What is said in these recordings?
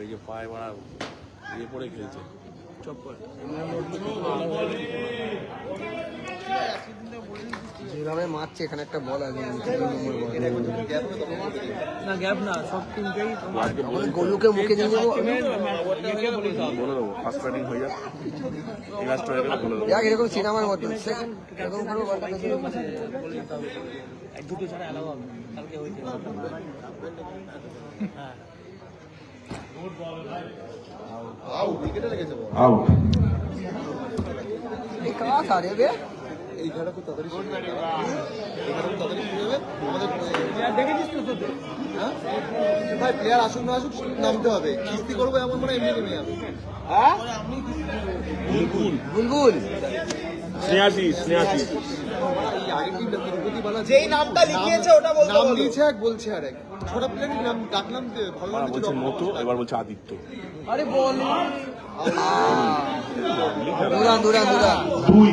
এই যে পায়ে মারা ইয়ে পড়ে খেলছে চপ্পল যেভাবে মারছে এখানে একটা বল আছে না গ্যাপ না সব টিমকেই গোলুকে মুখে দিয়ে দেবো বলে দেবো ফার্স্ট ব্যাটিং হয়ে যাক এই ম্যাচটা হয়ে গেলে বলে দেবো দেখ এরকম সিনেমার মতো এরকম করে এক দুটো ছাড়া অ্যালাউ হবে কালকে হয়েছে হ্যাঁ আউট উইকেটে লেগেছে বল আউট এই কাজ আরে বে এই খেলা খুব তাড়াতাড়ি শুরু হবে এই খেলা খুব তাড়াতাড়ি শুরু হবে আমাদের দেখেছিস তো তোদের হ্যাঁ ভাই প্লেয়ার আসুক না আসুক নামতে হবে কিস্তি করবো এমন মানে এমনি নেমে যাবে হ্যাঁ বুলবুল বুলবুল স্নেহাশিস স্নেহাশিস এই আগের টিমটা তিরুপতি বালা যেই নামটা লিখিয়েছে ওটা বলতে নাম বলো। দিয়েছে এক বলছে আরেক ছোট প্লেয়ারই নাম ডাকলাম ভালো ওরা বলছে মতো এবার বলছে আদিত্য আরে বল দুরান দুরান দুরান দুই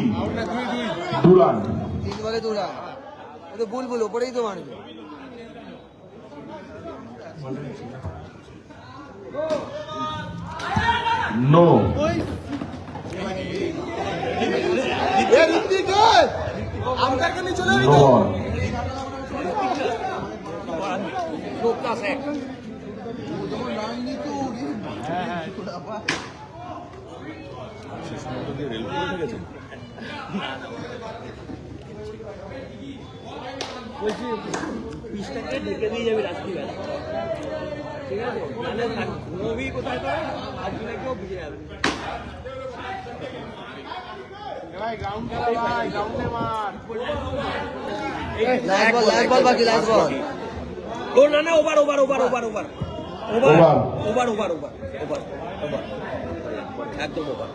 দুরান 3 বলে দুরান ও তো বুলবুল ওপরেই তো মারবে নো আমটাকে নিয়ে চলে নো বলছি পিসটাকে ঢেকে দিয়ে যাবি রাত্রিবেলা ঠিক আছে নাহলে ঘুমবি কোথায় তো আজকে কেউ ভিজে যাবে লাস্ট বল বাকি লাস্ট বল ও না না over over over over over over over over over over over একদম ওভার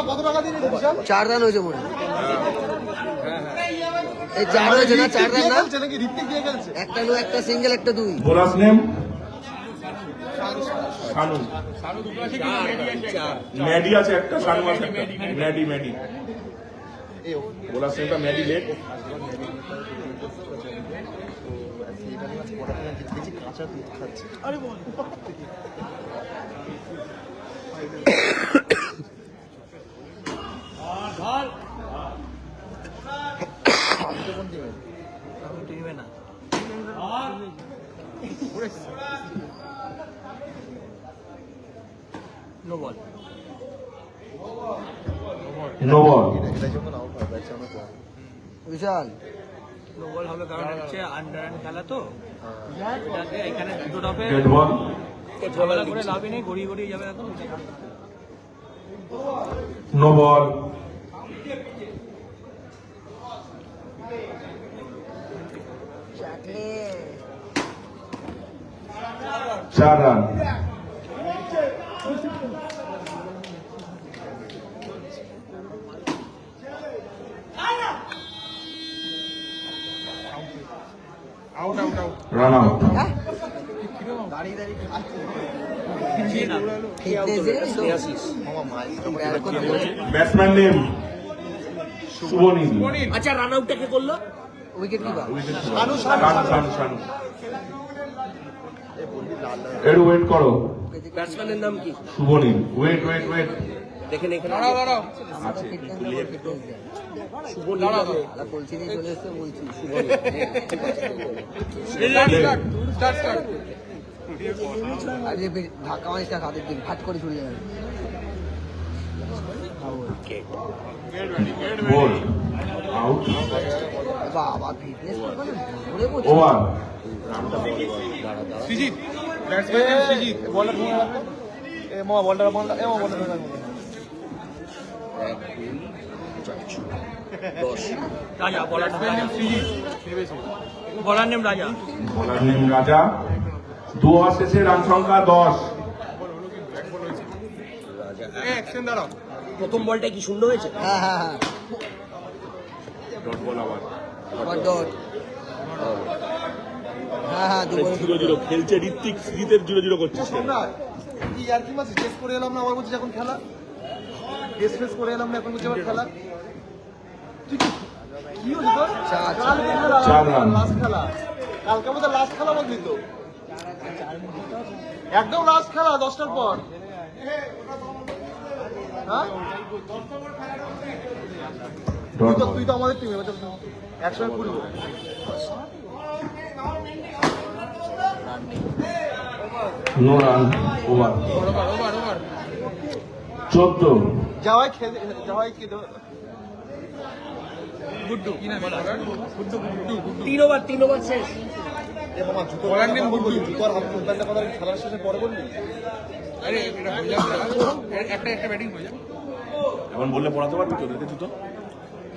কত টাকা দিয়ে নিতে বিশাল 4 রান হয়েছে মনে হয়। এই 4 হয়েছে না 4 রান না নাকি ঋত্বিক দিয়ে খেলছে একটা নো একটা সিঙ্গেল একটা দুই বোলাস নেম শানু ম্যাডি আছে একটা শানু আছে একটা ম্যাডি ম্যাডি বোলাস নেমটা ম্যাডি লেট কাঁচা দুধ খাচ্ছে টিমে না নো বল নো বল এটা যখন আউট হয় ব্যাটস আমরা কম বিশাল নো বল হবে কারণ হচ্ছে আন্ডার রান খেলা তো এটাকে এখানে দুটো টপে ডেড বল ঝামেলা করে লাভই নেই গড়িয়ে গড়িয়ে যাবে এখন নো বল চার run run out batsman name Shubhneel আচ্ছা রান আউটটা কে করলো উইকেট কিপার শানু শানু একটু ওয়েট করো ব্যাটসম্যানের নাম কি শুভনীল ওয়েট ওয়েট ওয়েট দেখেন এখানে আছে বলছি দিয়ে চলে এসছে বলছি আরে ধাক্কা মারিসটা হাতের দিন ফাট করে চলে যাবে বল আউট বাবা ফিটনেস ধরে বলছি ওভার সৃজিত ব্যাটসম্যান সৃজিত বলার ধরে রাখো এ মামা বলটা এ মামা বলটা ধরে রাখো রাজা বলার নাম বলার নেম রাজা বলার নেম রাজা 2 ওভার শেষে রান সংখ্যা 10 প্রথম বলটা কি শূন্য হয়েছে হ্যাঁ হ্যাঁ হ্যাঁ ডট বল আবার আবার ডট হ্যাঁ হ্যাঁ 0-0 খেলছে ঋত্বিক সৃজিতের 0-0 করছে কি আর কি মাছ টেস্ট করে এলাম না আবার বলছি এখন খেলা টেস্ট করে এলাম না এখন বলছি আবার খেলা কি হলো তোর চার। কালকে খেলা চার রান। লাস্ট খেলা কালকে আমাদের লাস্ট খেলা বললি তো, একদম লাস্ট খেলা 10টার পর। হ্যাঁ তুই তো আমাদের টিমে একসঙ্গে ঘুরবো। নো রান ওভার 14 যাওয়াই খেলে যাওয়াই কি গুড্ডু 3 ওভার শেষ। খেলার শেষে পরে বললি এখন বললে পড়াতে পারবি তো দেখেছি তো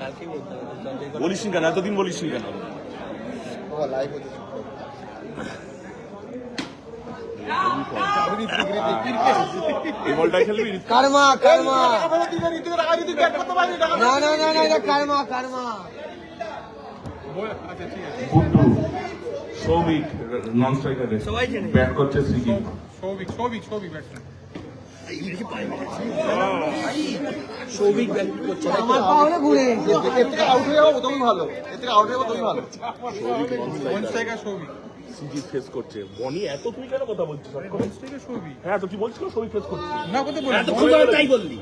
কালকে বলতে হবে বলিস নি কেন এতদিন বলিস নি কেন লাইভ হচ্ছে এই বলটা খেলবি কারমা কারমা না না না না এটা কারমা কারমা গুড্ডু সৌভিক নন স্ট্রাইকারে সবাই চেনে। ব্যাট করছে সিকি সৌভিক ব্যাট করছে। আমার পাওনে ঘুরে এর থেকে আউট হয়ে যাবো তুমি ভালো, এর থেকে আউট হয়ে যাবো তুমি ভালো। সিজি ফেস করছে বনি এত তুই কেন কথা বলছিস হ্যাঁ তো কি বলছিল সৌভিক ফেস করছে এতক্ষণ ধরে তাই বললি।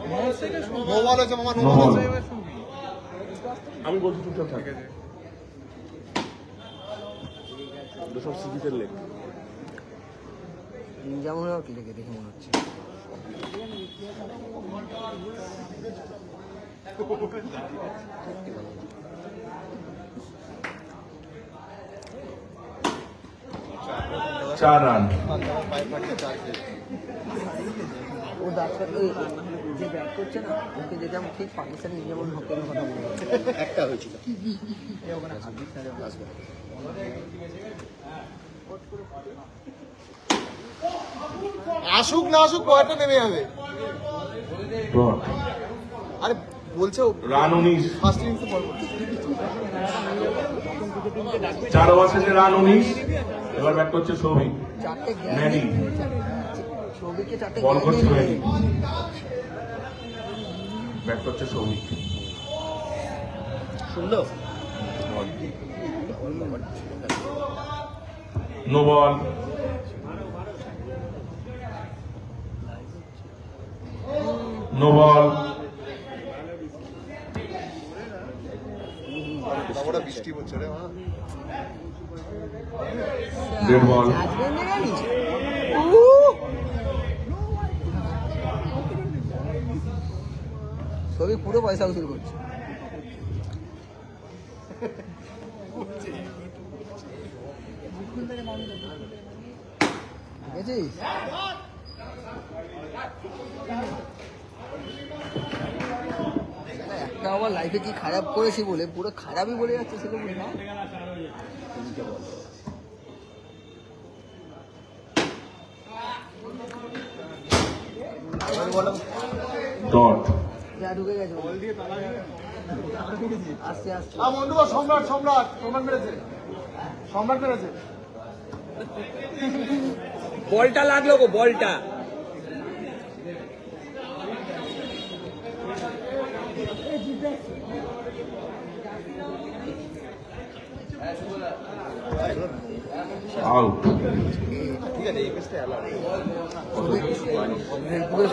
নোভাল হয়েছে মামা, No নোভাল ball. হয়েছে। আমি বলছি চুপচাপ থাক এগুলো সব সিজিতে লেগ যেমন লেগে দেখে মনে হচ্ছে চার রান ও ডাক্তার যে ব্যাট করছে না ওকে যেটা ঠিক পাকিস্তানি যেমন হকের কথা বলে একটা হয়েছিল। আসুক না আসুক পয়েন্টটা নেমে যাবে। ডট আরে বলছে রান 19 ফার্স্ট ইনিংসে বল করছে। 4 ওভার শেষে রান 19 এবার ব্যাট করছে সৌভিক চারটে ম্যাডি ছবিকে চারটে বল করছে ম্যাডি ব্যাট করছে সৌভিক শুনলো নো বল নো বল বাবাটা বৃষ্টি হচ্ছে রে মা। ডেড বল ছবি পুরো পয়সা উসুল করছে দেখেছিস একটা আমার লাইফে কি খারাপ করেছি বলে পুরো খারাপই বলে যাচ্ছে সেটা বলি না ডট যা ঢুকে গেছে আস্তে আস্তে মন্ডু সম্রাট সম্রাট সম্রাট মেরেছে, সম্রাট মেরেছে। বলটা লাগলো গো, বলটা আউট ঠিক আছে এই পেসটা অ্যালাউ। পুরো